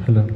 Hello.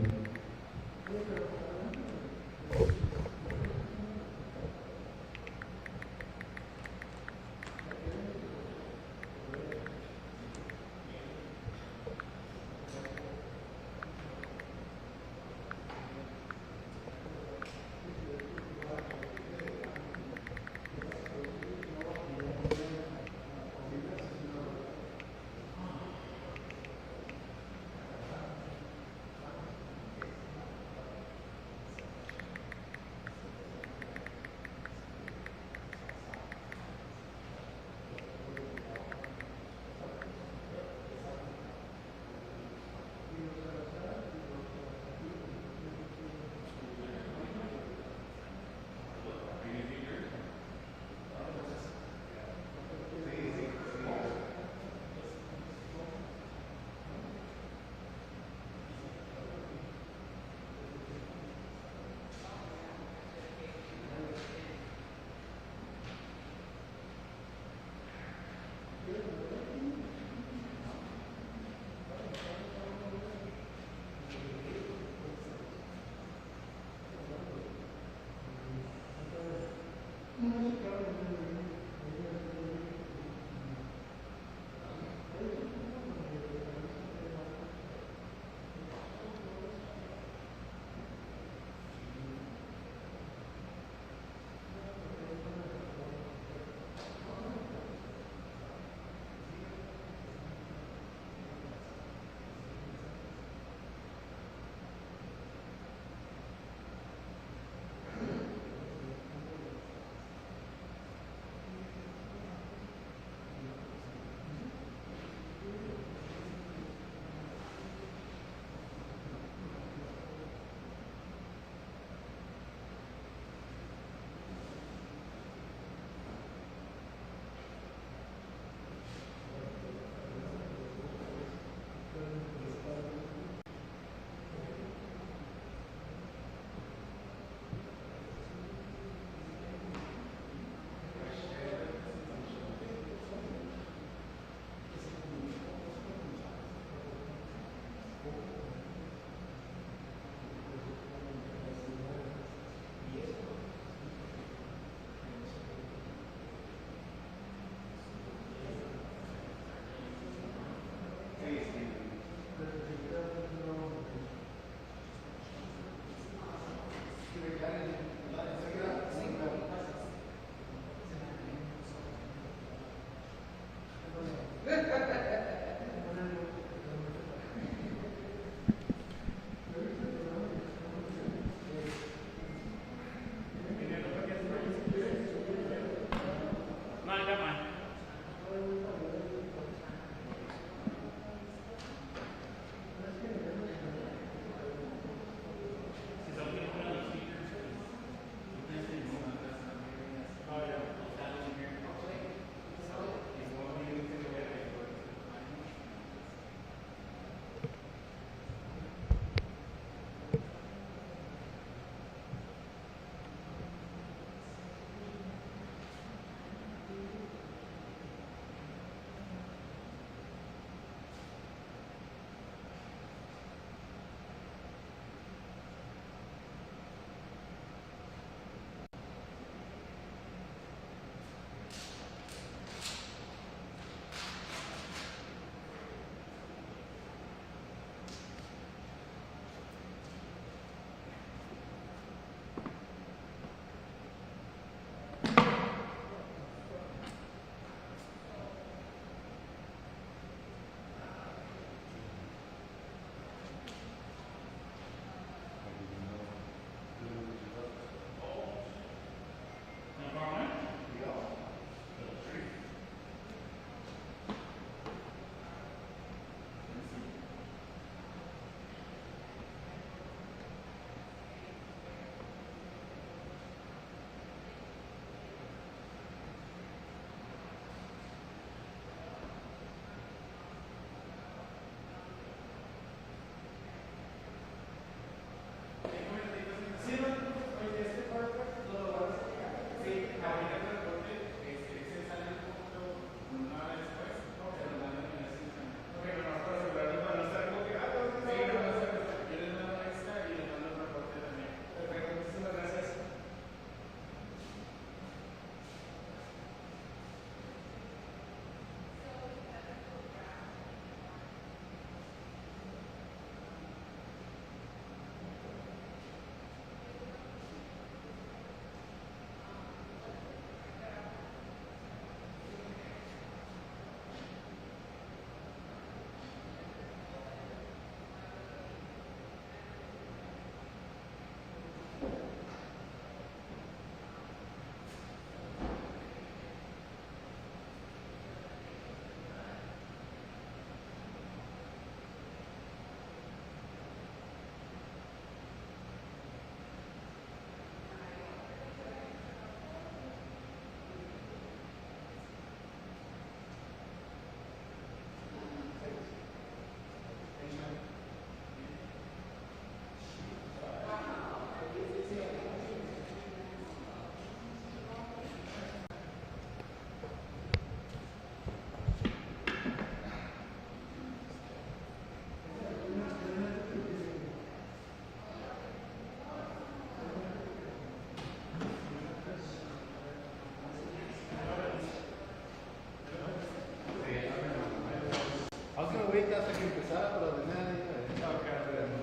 hasta que empezara para ordenar ahí. Okay,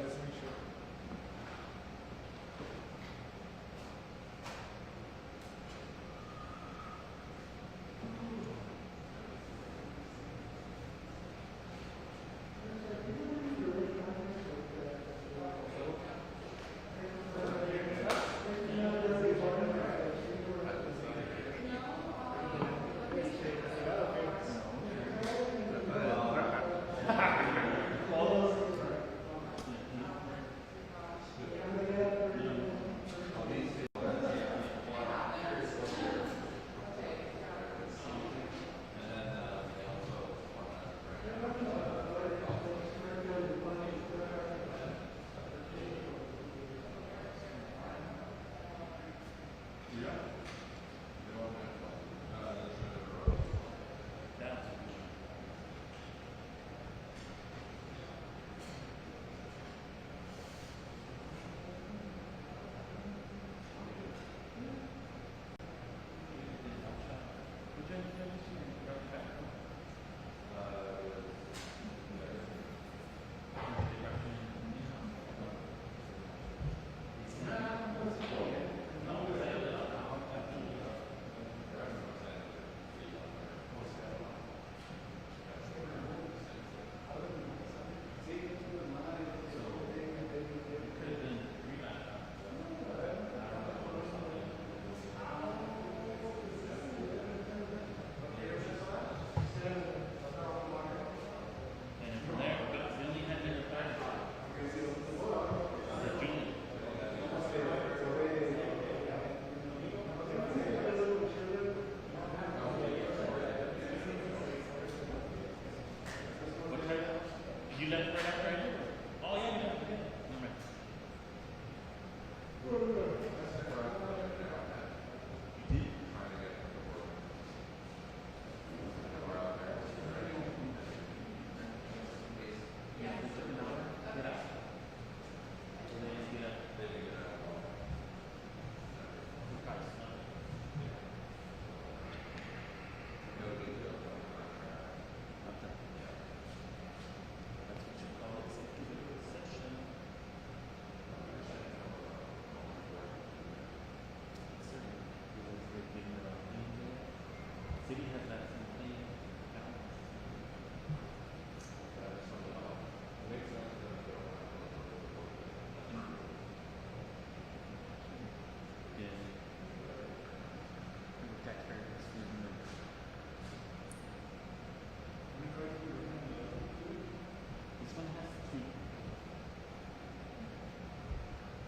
let's make sure.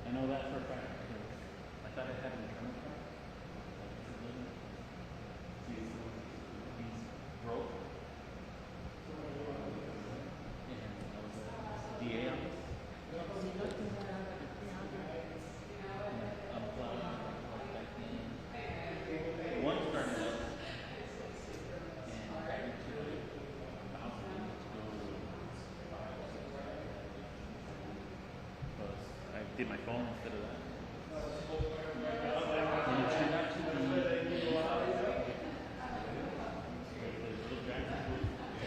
I know that for a fact. I thought I had an internal card. He's broke. And I was a DA on this. I'm applying back in. One started up. And I went to Paso to go. I did my phone instead of that. And it turned out to be the little dragon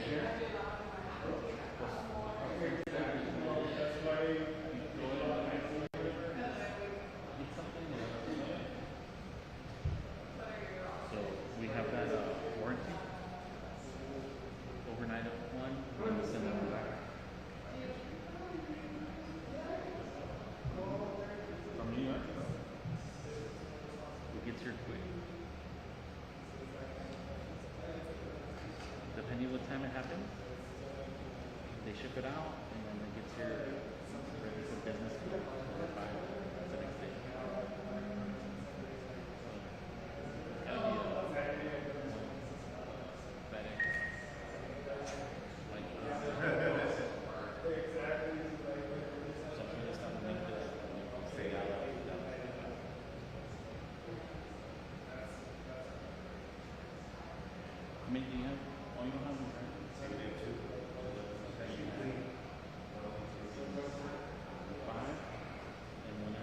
here. It's something so we have that warranty. Overnight one, and we send them back. From New York. It gets here quick. Depending what time it happens, they ship it out and then it gets here ready for business or by the next day. That'll be a FedEx. Like something that's not going to stay out. I mean, do you have, all you have is five, and when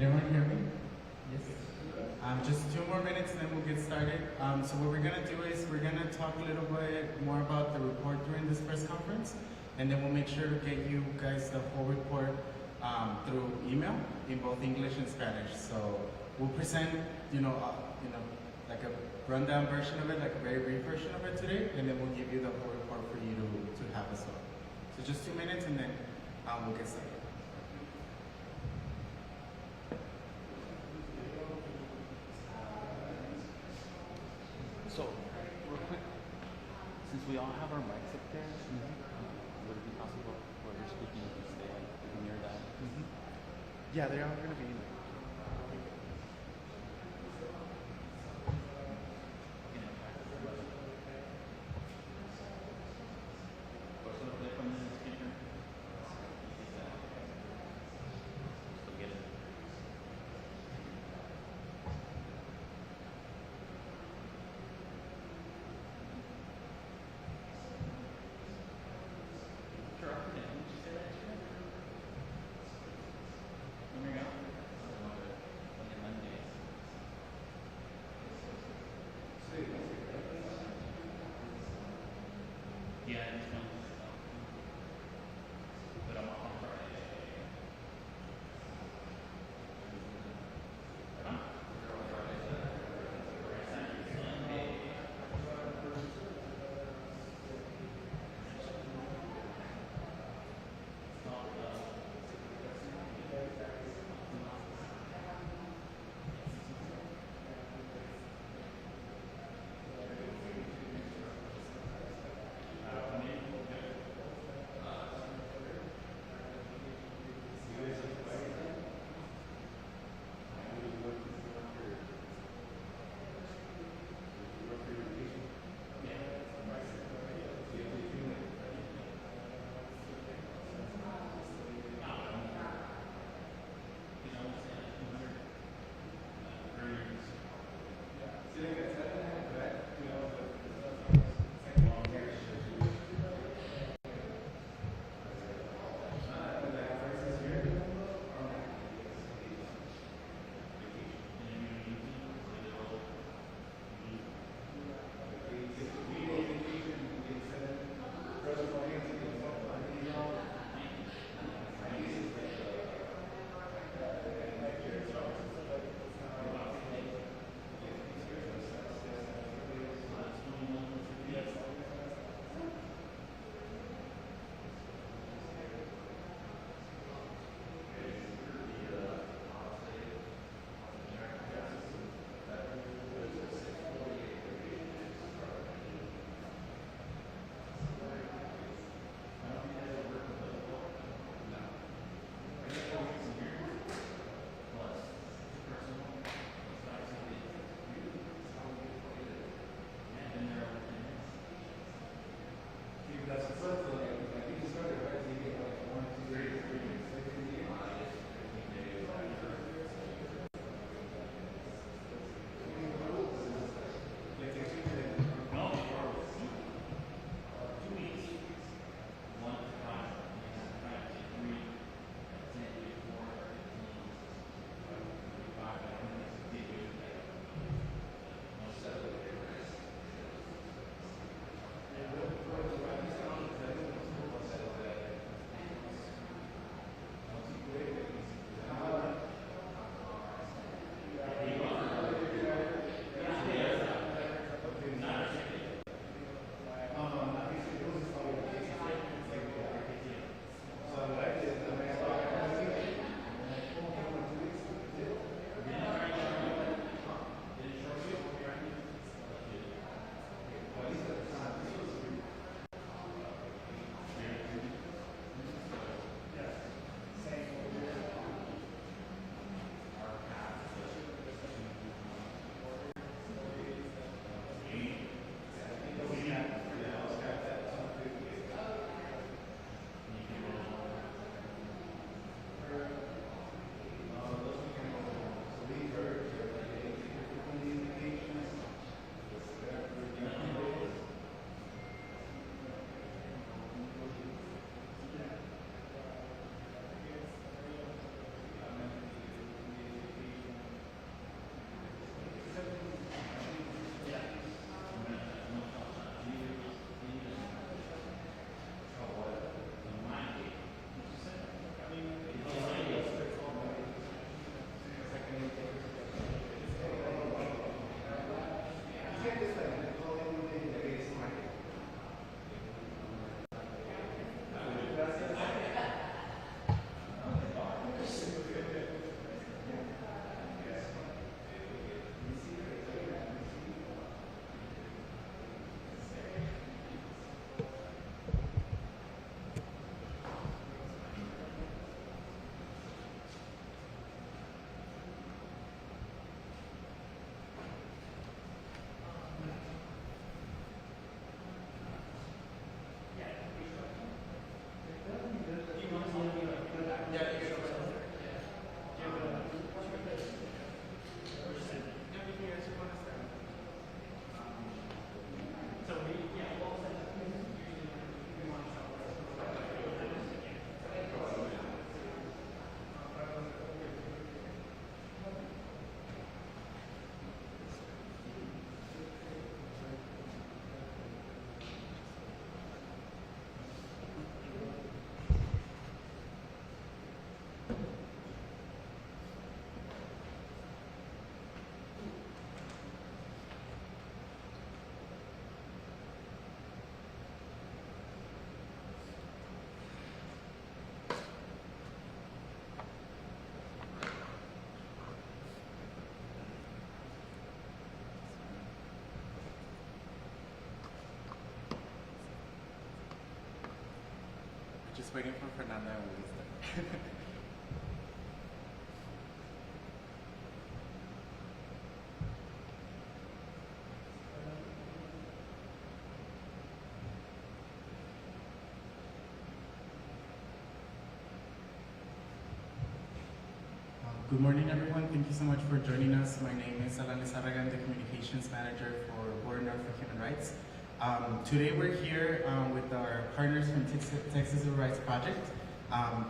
Can everyone hear me? Yes. Just 2 more minutes and then we'll get started. So what we're gonna do is we're gonna talk a little bit more about the report during this press conference, and then we'll make sure to get you guys the whole report through email in both English and Spanish. So we'll present, like a rundown version of it, like a very brief version of it today, and then we'll give you the whole report for you to have as well. So just 2 minutes and then we'll get started. So, real quick, since we all have our mics up there, would it be possible while you're speaking to stay near that? Yeah, they are going to be. There we go. Just waiting for Fernanda and we'll get started. Good morning, everyone. Thank you so much for joining us. My name is Alan Lizarraga, the Communications Manager for Border North for Human Rights. Today we're here with our partners from Texas Civil Rights Project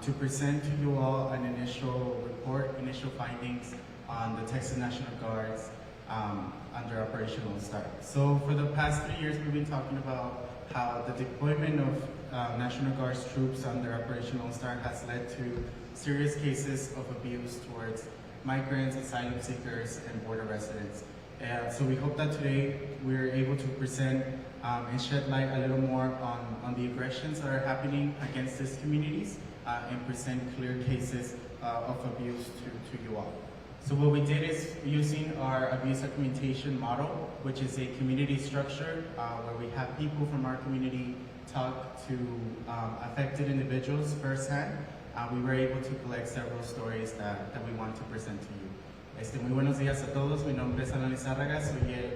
to present to you all an initial report, initial findings on the Texas National Guard's under Operation Lone Star. So for the past 3 years, we've been talking about how the deployment of National Guard's troops under Operation Lone Star has led to serious cases of abuse towards migrants, asylum seekers, and border residents. So we hope that today we're able to present and shed light a little more on the aggressions that are happening against these communities and present clear cases of abuse to you all. So what we did is using our abuse documentation model, which is a community structure where we have people from our community talk to affected individuals firsthand. We were able to collect several stories that we want to present to you. Muy buenos días a todos, mi nombre es Alan Lizarraga, soy el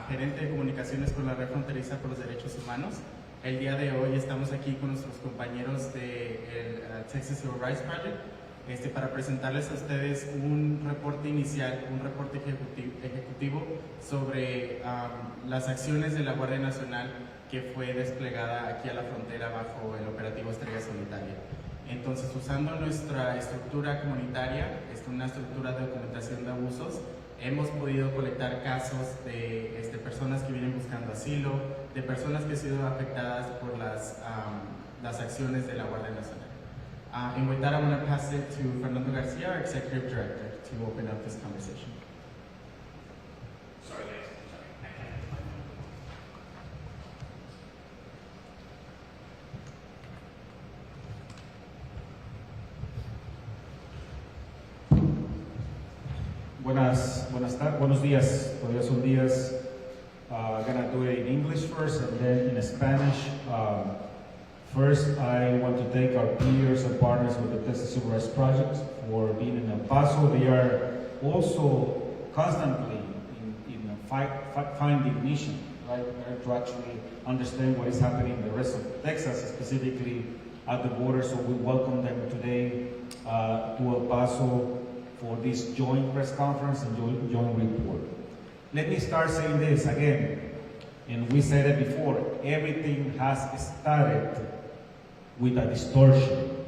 gerente de comunicaciones con la Red Fronteriza por los Derechos Humanos. El día de hoy estamos aquí con nuestros compañeros del Texas Civil Rights Project para presentarles a ustedes un reporte inicial, un reporte ejecutivo sobre las acciones de la Guardia Nacional que fue desplegada aquí a la frontera bajo el operativo Estrella Solitaria. Entonces, usando nuestra estructura comunitaria, una estructura de documentación de abusos, hemos podido colectar casos de personas que vienen buscando asilo, de personas que han sido afectadas por las acciones de la Guardia Nacional. And with that, I'm going to pass it to Fernando Garcia, our Executive Director, to open up this conversation. Buenos días, todavía son días. I'm gonna do it in English first and then in Spanish. First, I want to thank our peers and partners with the Texas Civil Rights Project for being in El Paso. They are also constantly in finding mission, right? To actually understand what is happening in the rest of Texas, specifically at the border. So we welcome them today to El Paso for this joint press conference and joint report. Let me start saying this again, and we said it before, everything has started with a distortion.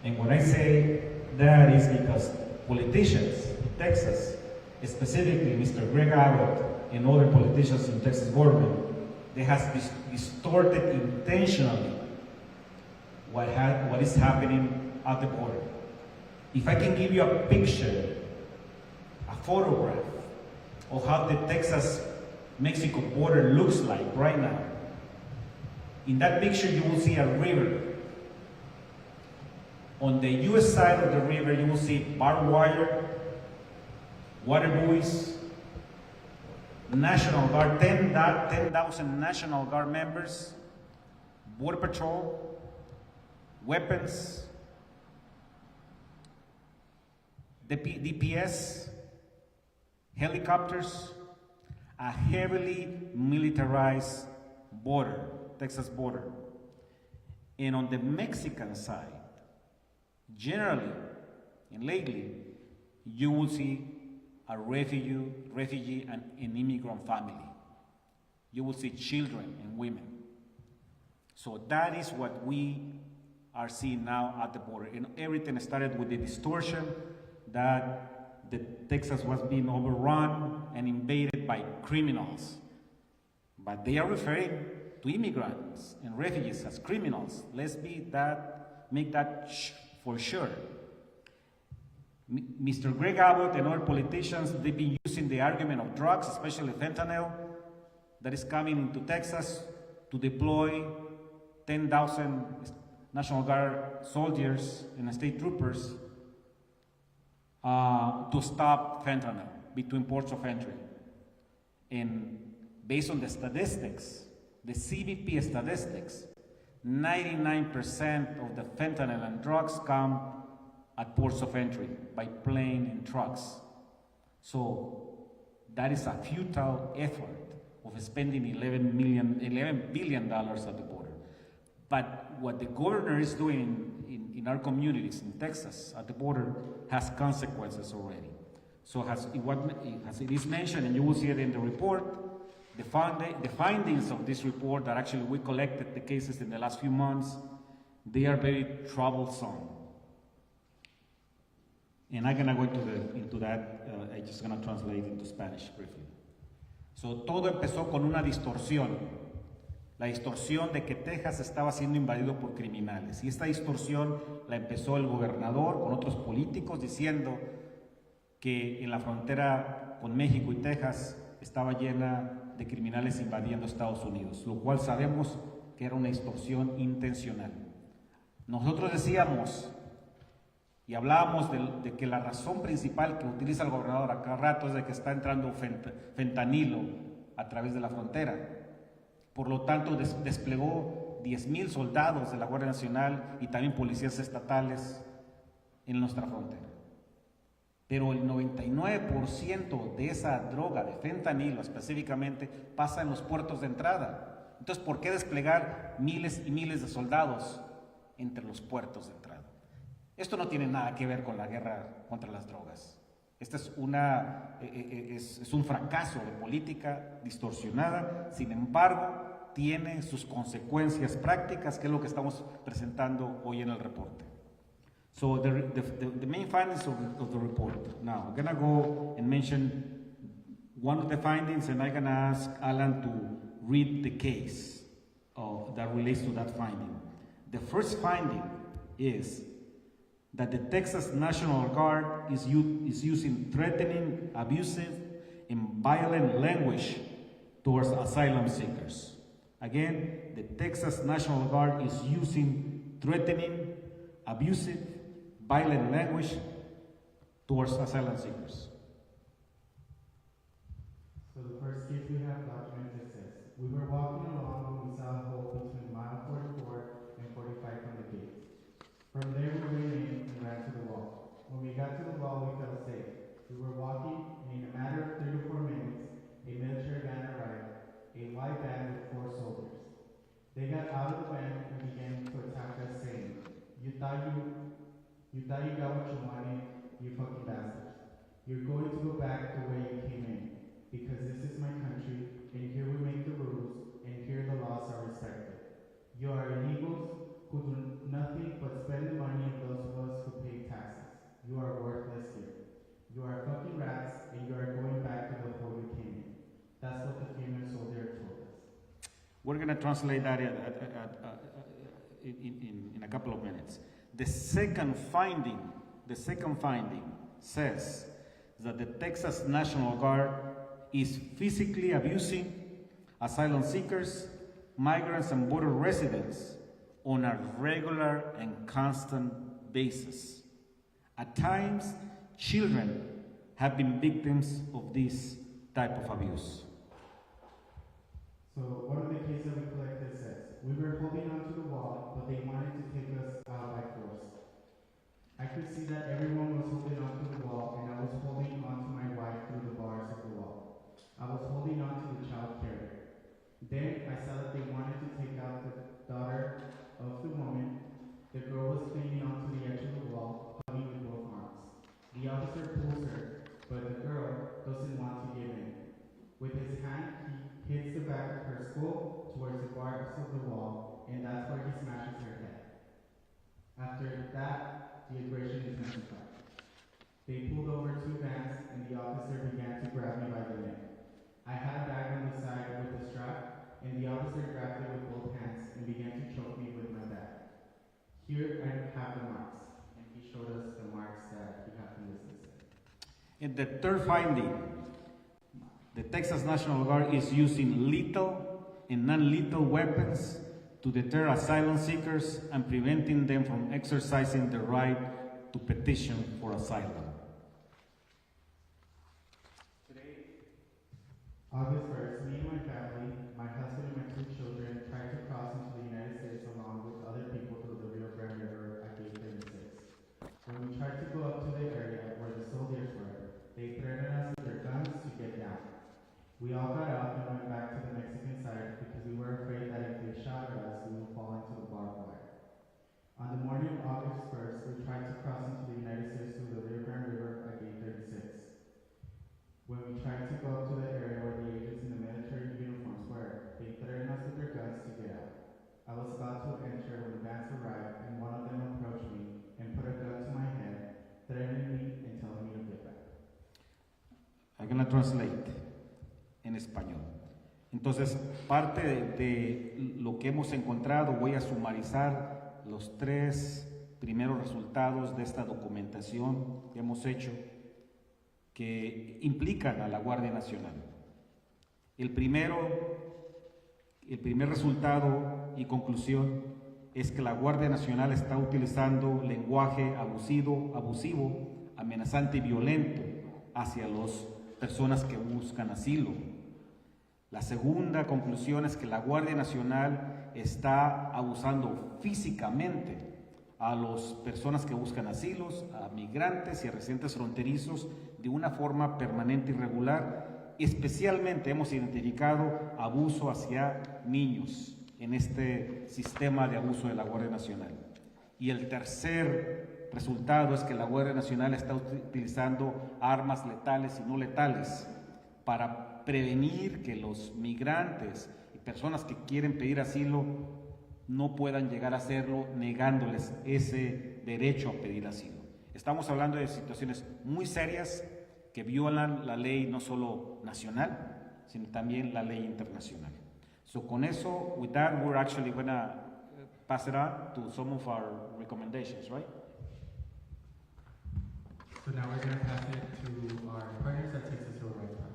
And when I say that is because politicians in Texas, specifically Mr. Greg Abbott and other politicians in Texas government, they have distorted intentionally what is happening at the border. If I can give you a picture, a photograph of how the Texas-Mexico border looks like right now, in that picture you will see a river. On the US side of the river you will see barbed wire, water buoys, National Guard, 10,000 National Guard members, Border Patrol, weapons, DPS, helicopters, a heavily militarized border, Texas border. And on the Mexican side, generally and lately, you will see a refugee and an immigrant family. You will see children and women. So that is what we are seeing now at the border. And everything started with the distortion that Texas was being overrun and invaded by criminals. But they are referring to immigrants and refugees as criminals. Let's make that for sure. Mr. Greg Abbott and other politicians, they've been using the argument of drugs, especially fentanyl, that is coming into Texas to deploy 10,000 National Guard soldiers and state troopers to stop fentanyl between ports of entry. And based on the statistics, the CBP statistics, 99% of the fentanyl and drugs come at ports of entry by plane and trucks. So that is a futile effort of spending $11 billion at the border. But what the governor is doing in our communities in Texas at the border has consequences already. So as it is mentioned, and you will see it in the report, the findings of this report that actually we collected the cases in the last few months, they are very troublesome. And I'm gonna go into that, I'm just gonna translate into Spanish briefly. So todo empezó con una distorsión, la distorsión de que Texas estaba siendo invadido por criminales. Y esta distorsión la empezó el gobernador con otros políticos diciendo que en la frontera con México y Texas estaba llena de criminales invadiendo Estados Unidos, lo cual sabemos que era una distorsión intencional. Nosotros decíamos y hablábamos de que la razón principal que utiliza el gobernador a cada rato es de que está entrando fentanilo a través de la frontera. Por lo tanto, desplegó 10,000 soldados de la Guardia Nacional y también policías estatales en nuestra frontera. Pero el 99% de esa droga, de fentanilo específicamente, pasa en los puertos de entrada. Entonces, ¿por qué desplegar miles y miles de soldados entre los puertos de entrada? Esto no tiene nada que ver con la guerra contra las drogas. Este es un fracaso de política distorsionada, sin embargo, tiene sus consecuencias prácticas, que es lo que estamos presentando hoy en el reporte. So the main findings of the report. Now, I'm gonna go and mention one of the findings, and I'm gonna ask Alan to read the case that relates to that finding. The first finding is that the Texas National Guard is using threatening, abusive, and violent language towards asylum seekers. Again, the Texas National Guard is using threatening, abusive, violent language towards asylum seekers. So the first case we have documented says, we were walking along when we saw a hole between mile 44 and 45 from the gate. From there we ran in and ran to the wall. When we got to the wall, we felt safe. We were walking, and in a matter of 3 to 4 minutes, a military van arrived, a white van with 4 soldiers. They got out of the van and began to attack us, saying, you thought you got what you wanted, you fucking bastards. You're going to go back the way you came in, because this is my country, and here we make the rules, and here the laws are respected. You are illegals who do nothing but spend the money of those of us who pay taxes. You are worthless here. You are fucking rats, and you are going back to the hole you came in. That's what the female soldier told us. We're going to translate that in a couple of minutes. The second finding says that the Texas National Guard is physically abusing asylum seekers, migrants, and border residents on a regular and constant basis. At times, children have been victims of this type of abuse. So one of the cases we collected says, we were holding onto the wall, but they wanted to take us out by force. I could see that everyone was holding onto the wall, and I was holding onto my wife through the bars of the wall. I was holding onto the child carrier. Then I saw that they wanted to take out the daughter of the woman. The girl was clinging onto the edge of the wall, hugging with both arms. The officer pulls her, but the girl doesn't want to give in. With his hand, he hits the back of her skull towards the bars of the wall, and that's where he smashes her head. After that, the aggression is intensified. They pulled over 2 vans, and the officer began to grab me by the neck. I had a bag on the side with a strap, and the officer grabbed it with both hands and began to choke me with my bag. Here I have the marks, and he showed us the marks that he had from this incident. In the third finding, the Texas National Guard is using lethal and non-lethal weapons to deter asylum seekers and preventing them from exercising the right to petition for asylum. August 1st, me and my family, my husband and my 2 children, tried to cross into the United States along August 1st, we tried to cross into the United States through the Rio Grande River at gate 36. When we tried to go up to the area where the agents in the military uniforms were, they threatened us with their guns to get out. I was about to enter when vans arrived, and one of them approached me and put a gun to my head, threatening me and telling me to get back. I'm gonna translate en español. Entonces, parte de lo que hemos encontrado, voy a sumarizar los 3 primeros resultados de esta documentación que hemos hecho que implican a la Guardia Nacional. El primer resultado y conclusión es que la Guardia Nacional está utilizando lenguaje abusivo, amenazante y violento hacia las personas que buscan asilo. La segunda conclusión es que la Guardia Nacional está abusando físicamente a las personas que buscan asilos, a migrantes y a residentes fronterizos de una forma permanente y regular. Especialmente hemos identificado abuso hacia niños en este sistema de abuso de la Guardia Nacional. Y el tercer resultado es que la Guardia Nacional está utilizando armas letales y no letales para prevenir que los migrantes y personas que quieren pedir asilo no puedan llegar a hacerlo, negándoles ese derecho a pedir asilo. Estamos hablando de situaciones muy serias que violan la ley no solo nacional, sino también la ley internacional. So con eso, with that, we're actually going to pass it on to some of our recommendations, right? So now we're going to pass it to our partners at Texas Civil Rights Project.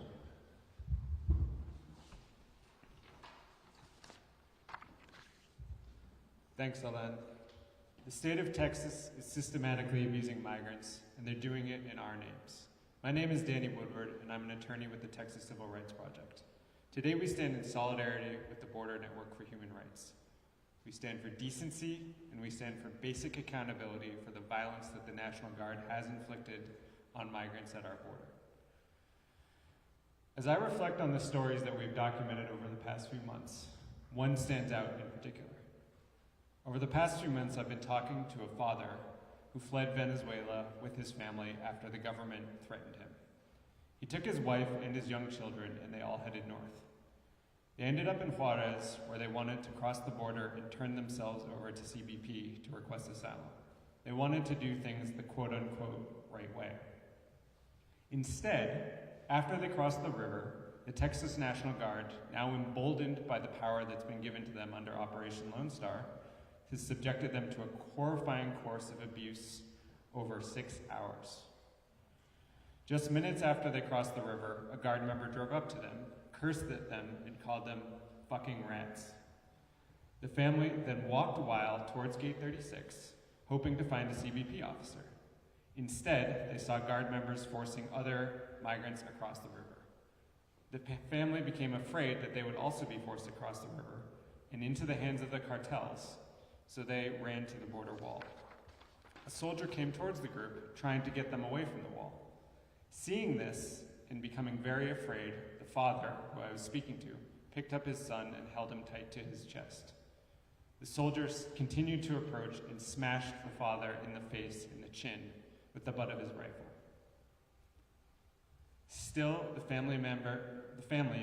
Thanks, Alan. The state of Texas is systematically abusing migrants, and they're doing it in our names. My name is Danny Woodward, and I'm an attorney with the Texas Civil Rights Project. Today we stand in solidarity with the Border Network for Human Rights. We stand for decency, and we stand for basic accountability for the violence that the National Guard has inflicted on migrants at our border. As I reflect on the stories that we've documented over the past few months, one stands out in particular. Over the past few months, I've been talking to a father who fled Venezuela with his family after the government threatened him. He took his wife and his young children, and they all headed north. They ended up in Juarez, where they wanted to cross the border and turn themselves over to CBP to request asylum. They wanted to do things the quote-unquote right way. Instead, after they crossed the river, the Texas National Guard, now emboldened by the power that's been given to them under Operation Lone Star, has subjected them to a horrifying course of abuse over 6 hours. Just minutes after they crossed the river, a guard member drove up to them, cursed at them, and called them fucking rats. The family then walked a while towards gate 36, hoping to find a CBP officer. Instead, they saw guard members forcing other migrants across the river. The family became afraid that they would also be forced across the river and into the hands of the cartels, so they ran to the border wall. A soldier came towards the group, trying to get them away from the wall. Seeing this and becoming very afraid, the father, who I was speaking to, picked up his son and held him tight to his chest. The soldiers continued to approach and smashed the father in the face and the chin with the butt of his rifle. Still, the family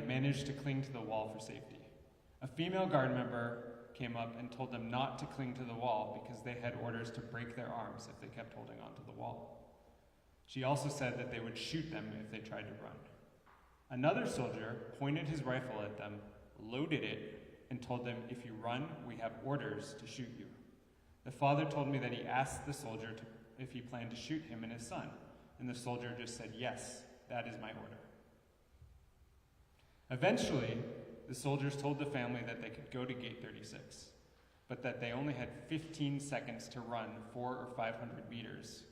managed to cling to the wall for safety. A female guard member came up and told them not to cling to the wall because they had orders to break their arms if they kept holding onto the wall. She also said that they would shoot them if they tried to run. Another soldier pointed his rifle at them, loaded it, and told them, "If you run, we have orders to shoot you." The father told me that he asked the soldier if he planned to shoot him and his son, and the soldier just said, "Yes, that is my order." Eventually, the soldiers told the family that they could go to gate 36, but that they only had 15 seconds to run 400 or 500 meters.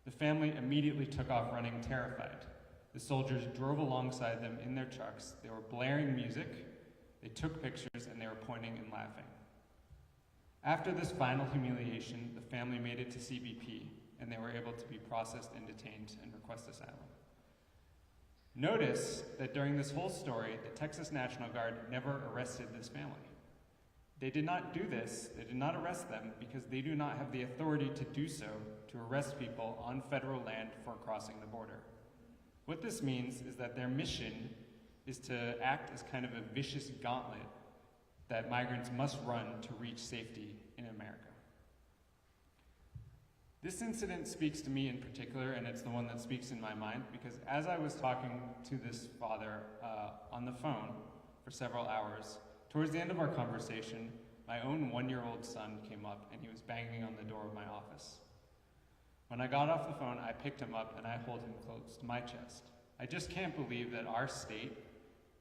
The family immediately took off running, terrified. The soldiers drove alongside them in their trucks. They were blaring music, they took pictures, and they were pointing and laughing. After this final humiliation, the family made it to CBP, and they were able to be processed and detained and request asylum. Notice that during this whole story, the Texas National Guard never arrested this family. They did not do this, they did not arrest them because they do not have the authority to do so, to arrest people on federal land for crossing the border. What this means is that their mission is to act as kind of a vicious gauntlet that migrants must run to reach safety in America. This incident speaks to me in particular, and it's the one that speaks in my mind, because as I was talking to this father on the phone for several hours, towards the end of our conversation, my own 1-year-old son came up and he was banging on the door of my office. When I got off the phone, I picked him up and I hold him close to my chest. I just can't believe that our state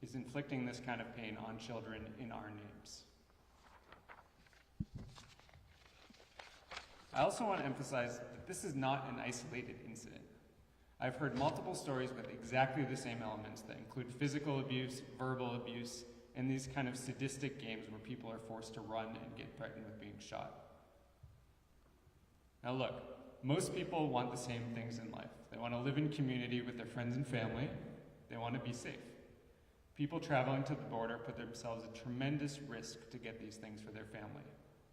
is inflicting this kind of pain on children in our names. I also want to emphasize that this is not an isolated incident. I've heard multiple stories with exactly the same elements that include physical abuse, verbal abuse, and these kind of sadistic games where people are forced to run and get threatened with being shot. Now look, most people want the same things in life. They want to live in community with their friends and family. They want to be safe. People traveling to the border put themselves at tremendous risk to get these things for their family.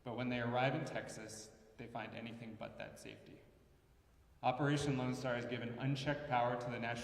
But when they arrive in Texas, they find anything but that safety. Operation Lone Star has given unchecked power to the National